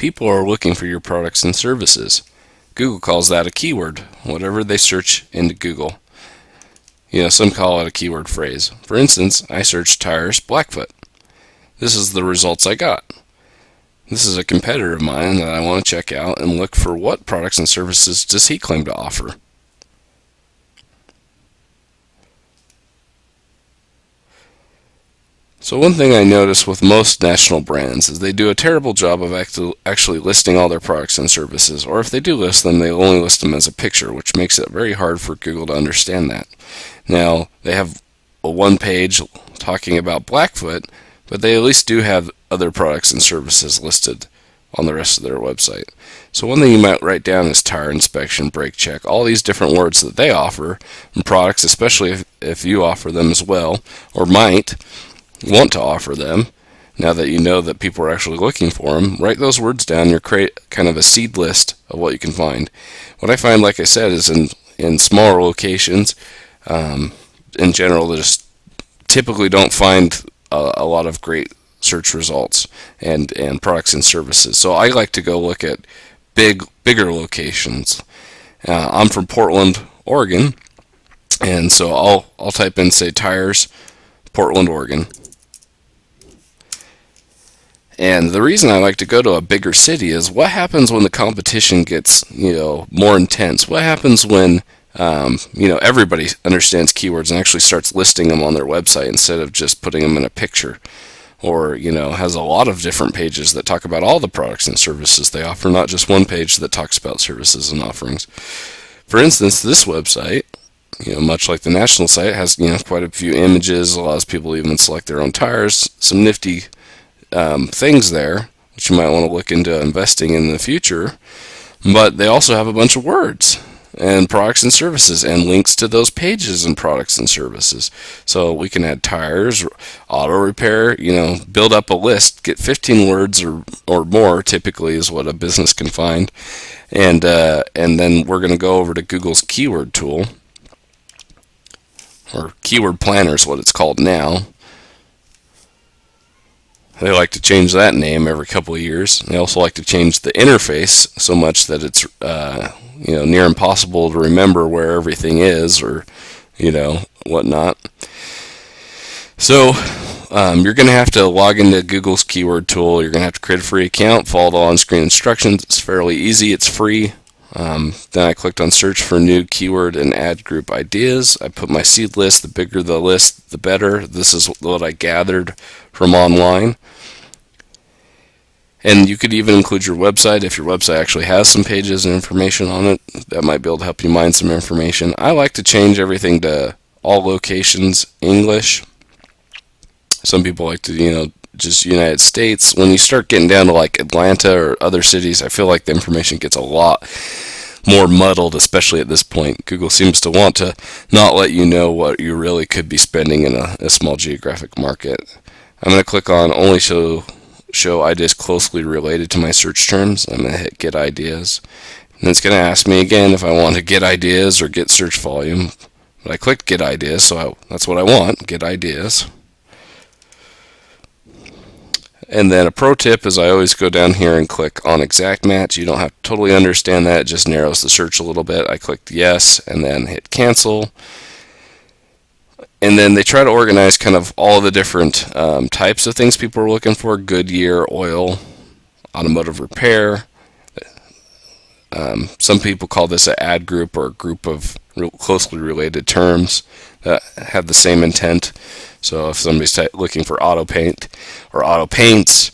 People are looking for your products and services. Google calls that a keyword, whatever they search into Google. Some call it a keyword phrase. For instance, I searched tires Blackfoot. This is the results I got. This is a competitor of mine that I want to check out and look for what products and services does he claim to offer. So one thing I notice with most national brands is they do a terrible job of actually listing all their products and services, or if they do list them, they only list them as a picture, which makes it very hard for Google to understand that. Now, they have a one page talking about Blackfoot, but they at least do have other products and services listed on the rest of their website. So one thing you might write down is tire inspection, brake check, all these different words that they offer, and products, especially if you offer them as well, or might want to offer them. Now that you know that people are actually looking for them, write those words down and create kind of a seed list of what you can find. What I find, like I said, is in smaller locations, in general, they just typically don't find a lot of great search results and products and services. So I like to go look at bigger locations. I'm from Portland, Oregon, and so I'll type in, say, tires, Portland, Oregon. And the reason I like to go to a bigger city is what happens when the competition gets, more intense? What happens when, everybody understands keywords and actually starts listing them on their website instead of just putting them in a picture? Or, has a lot of different pages that talk about all the products and services they offer, not just one page that talks about services and offerings. For instance, this website, much like the national site, has, quite a few images, allows people to even select their own tires, some nifty things there, which you might want to look into investing in the future. But they also have a bunch of words and products and services and links to those pages and products and services. So we can add tires, auto repair, build up a list, get 15 words or more typically is what a business can find. And then we're going to go over to Google's keyword tool, or keyword planner is what it's called now. They like to change that name every couple of years. They also like to change the interface so much that it's near impossible to remember where everything is, or whatnot. So you're going to have to log into Google's keyword tool. You're going to have to create a free account, follow the on-screen instructions. It's fairly easy. It's free. Then I clicked on search for new keyword and ad group ideas. I put my seed list. The bigger the list, the better. This is what I gathered from online. And you could even include your website if your website actually has some pages and information on it. That might be able to help you mine some information. I like to change everything to all locations English. Some people like to, just United States. When you start getting down to like Atlanta or other cities, I feel like the information gets a lot more muddled, especially at this point. Google seems to want to not let you know what you really could be spending in a small geographic market. I'm going to click on only show ideas closely related to my search terms. I'm going to hit get ideas. And it's going to ask me again if I want to get ideas or get search volume. But I clicked get ideas, so that's what I want, get ideas. And then a pro tip is I always go down here and click on exact match. You don't have to totally understand that. It just narrows the search a little bit. I clicked yes and then hit cancel. And then they try to organize kind of all the different types of things people are looking for. Goodyear, oil, automotive repair. Some people call this an ad group or a group of closely related terms that have the same intent. So if somebody's looking for auto paint or auto paints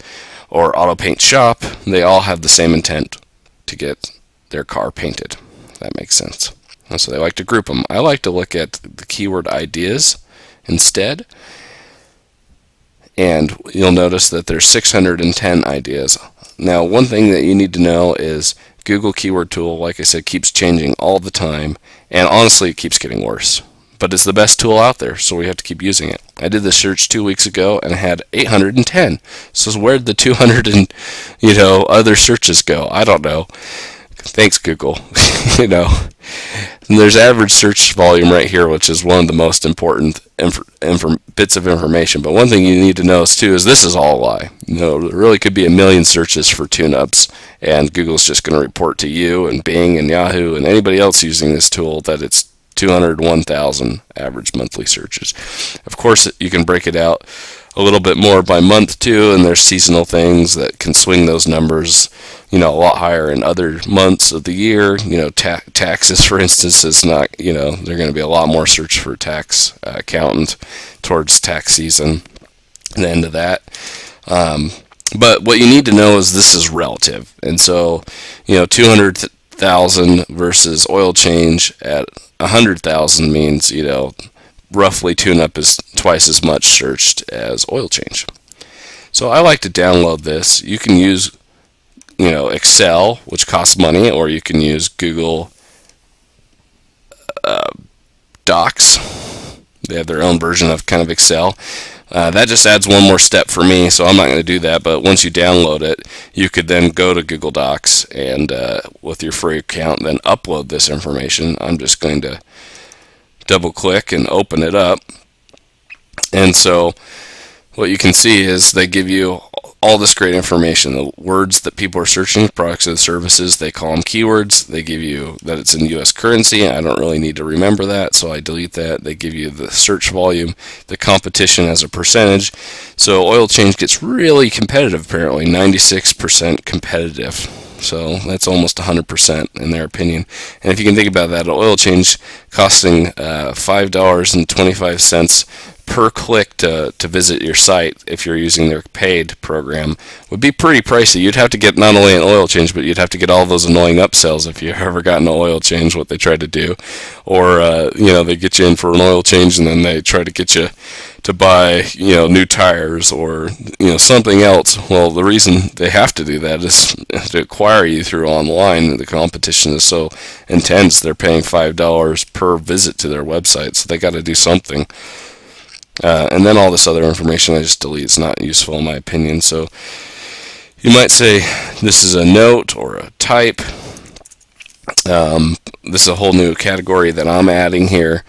or auto paint shop, they all have the same intent to get their car painted. If that makes sense. And so they like to group them. I like to look at the keyword ideas instead. And you'll notice that there's 610 ideas. Now, one thing that you need to know is Google Keyword Tool, like I said, keeps changing all the time. And honestly, it keeps getting worse. But it's the best tool out there, so we have to keep using it. I did this search 2 weeks ago and I had 810. So where'd the 200 and other searches go? I don't know. thanks Google. you know, and there's average search volume right here, which is one of the most important bits of information. But one thing you need to know too is this is all a lie. There really could be a million searches for tune-ups, and Google's just going to report to you and Bing and Yahoo and anybody else using this tool that it's 201,000 average monthly searches. Of course, you can break it out a little bit more by month too, and there's seasonal things that can swing those numbers, a lot higher in other months of the year. Taxes, for instance, is not, they're going to be a lot more search for tax accountant towards tax season and the end of that. But what you need to know is this is relative, and so 200,000 versus oil change at 100,000 means roughly tune-up is twice as much searched as oil change. So I like to download this. You can use Excel, which costs money, or you can use Google Docs. They have their own version of kind of Excel. That just adds one more step for me, so I'm not going to do that. But once you download it, you could then go to Google Docs and with your free account, then upload this information. I'm just going to double click and open it up. And so what you can see is they give you all this great information. The words that people are searching, products and services, they call them keywords. They give you that it's in US currency. I don't really need to remember that, so I delete that. They give you the search volume, the competition as a percentage. So oil change gets really competitive, apparently, 96% competitive. So that's almost 100% in their opinion. And if you can think about that, an oil change costing $5.25 per click to visit your site, if you're using their paid program, would be pretty pricey. You'd have to get not only an oil change, but you'd have to get all those annoying upsells if you've ever gotten an oil change, what they try to do. Or, they get you in for an oil change and then they try to get you to buy, new tires or, something else. Well, the reason they have to do that is to acquire you through online. The competition is so intense. They're paying $5 per visit to their website, so they got to do something. And then all this other information I just delete. It's not useful in my opinion. So you might say this is a note or a type. This is a whole new category that I'm adding here.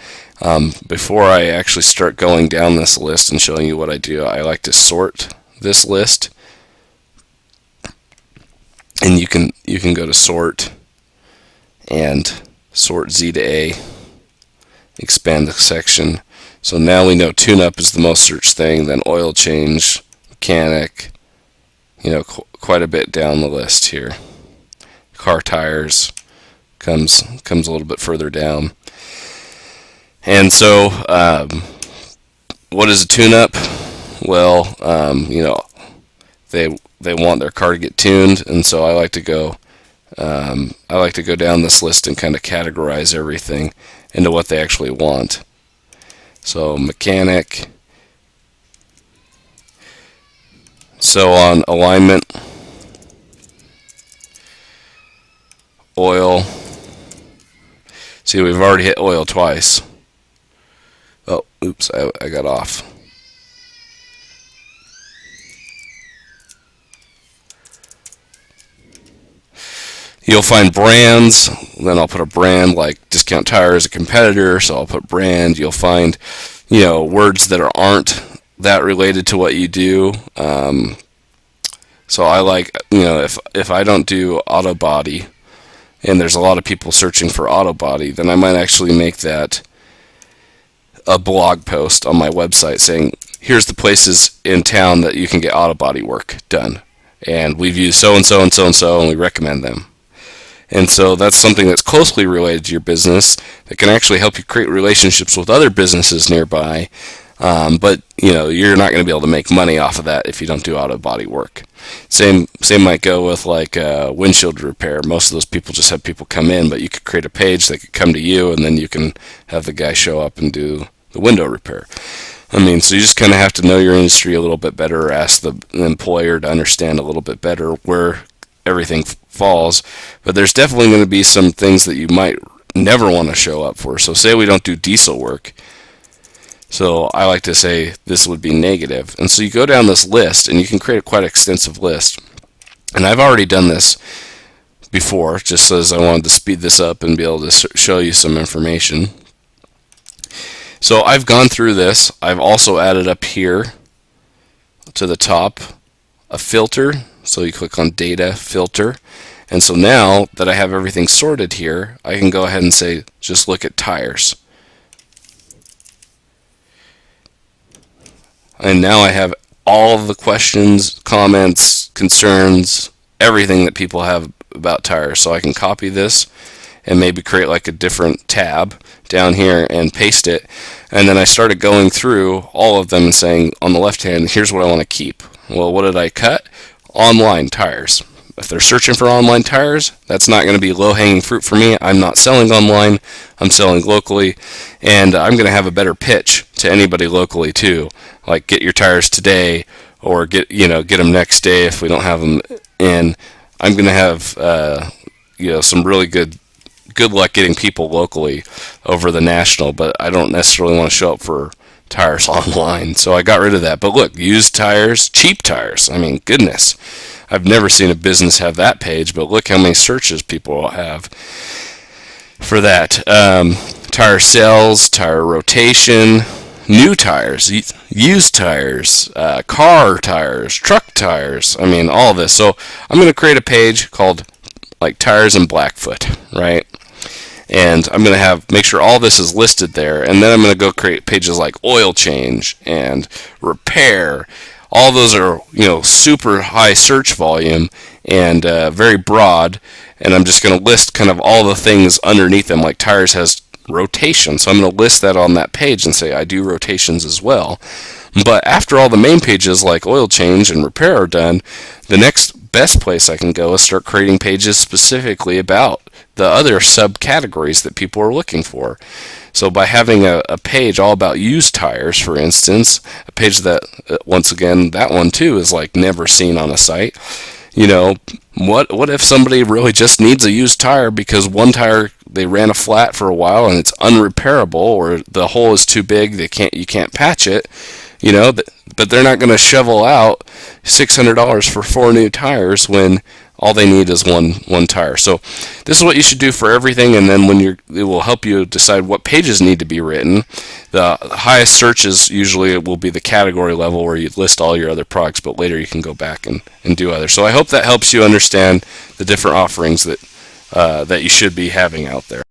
Before I actually start going down this list and showing you what I do, I like to sort this list. And you can go to sort and sort Z to A, expand the section. So now we know tune-up is the most searched thing, then oil change, mechanic, quite a bit down the list here. Car tires comes a little bit further down. And so, what is a tune-up? Well, they want their car to get tuned, and so I like to go down this list and kind of categorize everything into what they actually want. So mechanic, so on alignment, oil. See, we've already hit oil twice. Oh, oops, I got off. You'll find brands, then I'll put a brand like Discount Tire as a competitor, so I'll put brand. You'll find, words that aren't that related to what you do. So I like, if I don't do auto body, and there's a lot of people searching for auto body, then I might actually make that a blog post on my website saying, here's the places in town that you can get auto body work done. And we've used so-and-so and so-and-so, and we recommend them. And so that's something that's closely related to your business that can actually help you create relationships with other businesses nearby. But you're not going to be able to make money off of that if you don't do auto body work. Same might go with like windshield repair. Most of those people just have people come in, but you could create a page that could come to you, and then you can have the guy show up and do the window repair. So you just kind of have to know your industry a little bit better, or ask the employer to understand a little bit better where everything falls. But there's definitely going to be some things that you might never want to show up for. So say we don't do diesel work. So I like to say this would be negative. And so you go down this list, and you can create a quite extensive list. And I've already done this before, just as I wanted to speed this up and be able to show you some information. So I've gone through this. I've also added up here to the top a filter. So you click on Data, Filter. And so now that I have everything sorted here, I can go ahead and say, just look at tires. And now I have all of the questions, comments, concerns, everything that people have about tires. So I can copy this and maybe create like a different tab down here and paste it. And then I started going through all of them and saying on the left hand, here's what I want to keep. Well, what did I cut? Online tires. If they're searching for online tires, that's not going to be low-hanging fruit for me. I'm not selling online. I'm selling locally, and I'm going to have a better pitch to anybody locally too. Like, get your tires today, or get them next day if we don't have them in. I'm going to have some really good luck getting people locally over the national, but I don't necessarily want to show up for tires online, so I got rid of that. But look, used tires, cheap tires. I mean, goodness. I've never seen a business have that page, but look how many searches people have for that. Tire sales, tire rotation, new tires, used tires, car tires, truck tires. I mean, all this. So I'm going to create a page called like Tires and Blackfoot, right? And I'm going to make sure all this is listed there, and then I'm going to go create pages like oil change and repair. All those are, super high search volume and very broad, and I'm just going to list kind of all the things underneath them. Like tires has rotation, so I'm going to list that on that page and say I do rotations as well. But after all the main pages like oil change and repair are done, the next best place I can go is start creating pages specifically about the other subcategories that people are looking for. So by having a page all about used tires, for instance, a page that, once again, that one too is like never seen on a site. What if somebody really just needs a used tire because one tire, they ran a flat for a while and it's unrepairable, or the hole is too big, you can't patch it, but they're not going to shovel out $600 for 4 new tires when all they need is one tire. So this is what you should do for everything, and then it will help you decide what pages need to be written. The highest searches usually will be the category level where you list all your other products, but later you can go back and do others. So I hope that helps you understand the different offerings that you should be having out there.